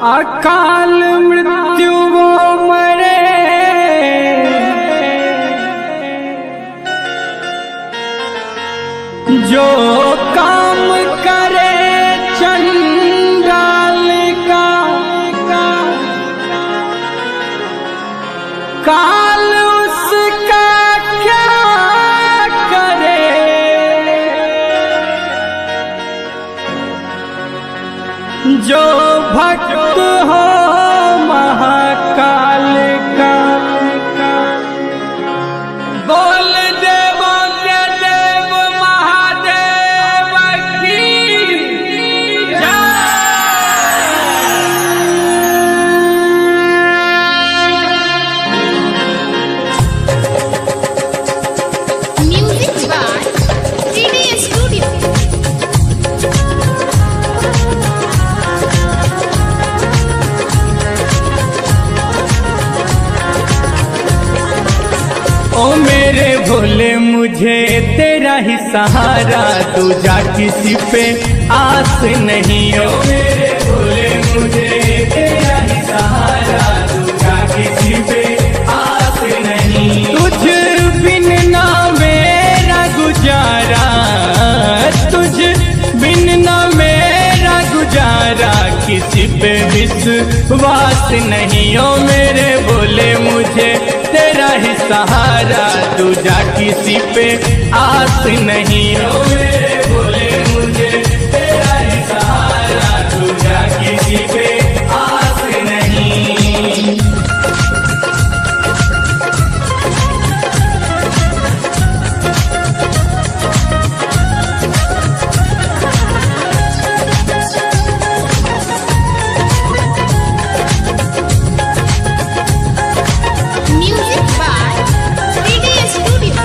अकाल मृत्यु वो मरे जो काम करे चंडाल का काल उसका क्या करे। जो भक्त हो महाकाल का बोल देवो के देव महादेव की जय। Music by 3D Studio. ओ मेरे भोले मुझे तेरा ही सहारा, दूजा किसी पे आस नहीं। ओ मेरे भोले मुझे तेरा ही सहारा, दूजा किसी पे आस नहीं। तुझ बिन ना मेरा गुजारा, तुझ बिन ना मेरा गुजारा, किसी पे विश्वास नहीं। ओ मेरे भोले मुझे तेरा ही सहारा, दूजा किसी पे आस नहीं। ओ मेरे भोले मुझे तेरा ही सहारा, दूजा किसी पे आस नहीं। Music by 3D Studio.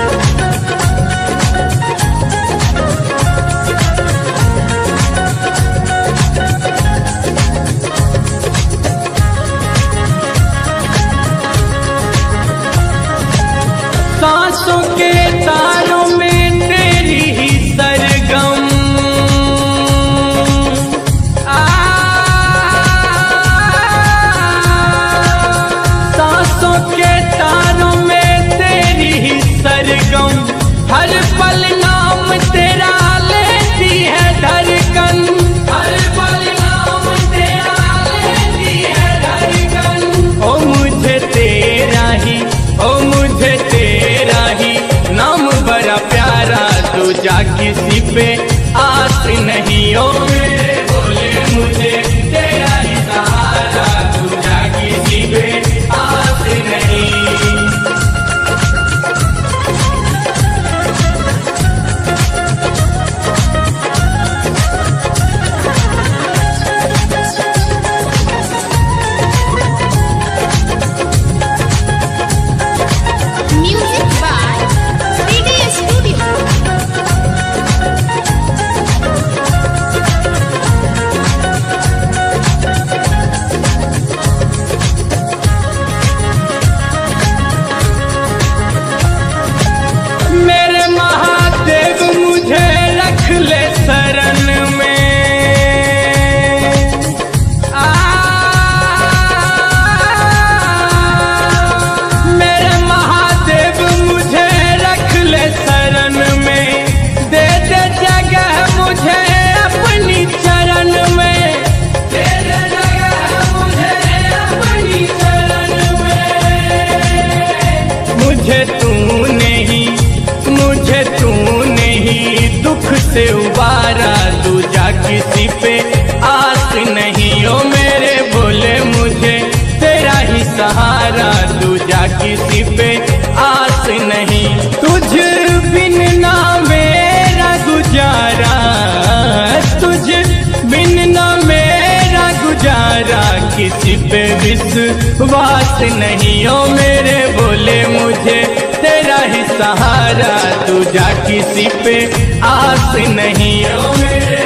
सांसों के तारों में तेरी ही सरगम, सांसों के तारों में तेरी ही सरगम, हर पल नाम तेरा लेती है धड़कन, हर पल नाम तेरा लेती है धड़कन। ओ मुझे तेरा ही, ओ मुझे तेरा ही नाम बड़ा प्यारा, दूजा किसी पे आस नहीं। ओ मेरे भोले मुझे तेरा ही सहारा, दूजा किसी पे आस नहीं। Music by 3D Studio. मेरे महादेव मुझे रख ले शरण में, मेरे महादेव मुझे रख ले शरण में, दे दे जगह मुझे अपनी चरण में, दे दे जगह मुझे अपनी चरण में। मुझे तूने ही, मुझे तूने ही दुख से उबारा, दूजा किसी पे आस नहीं। ओ मेरे भोले मुझे तेरा ही सहारा, दूजा किसी पे आस नहीं। तुझ बिन ना मेरा गुजारा, तुझ बिन ना मेरा गुजारा, किसी पे विश्वास नहीं। ओ मेरे भोले मुझे तेरा ही सहारा, दूजा किसी पे आस नहीं। ओ मेरे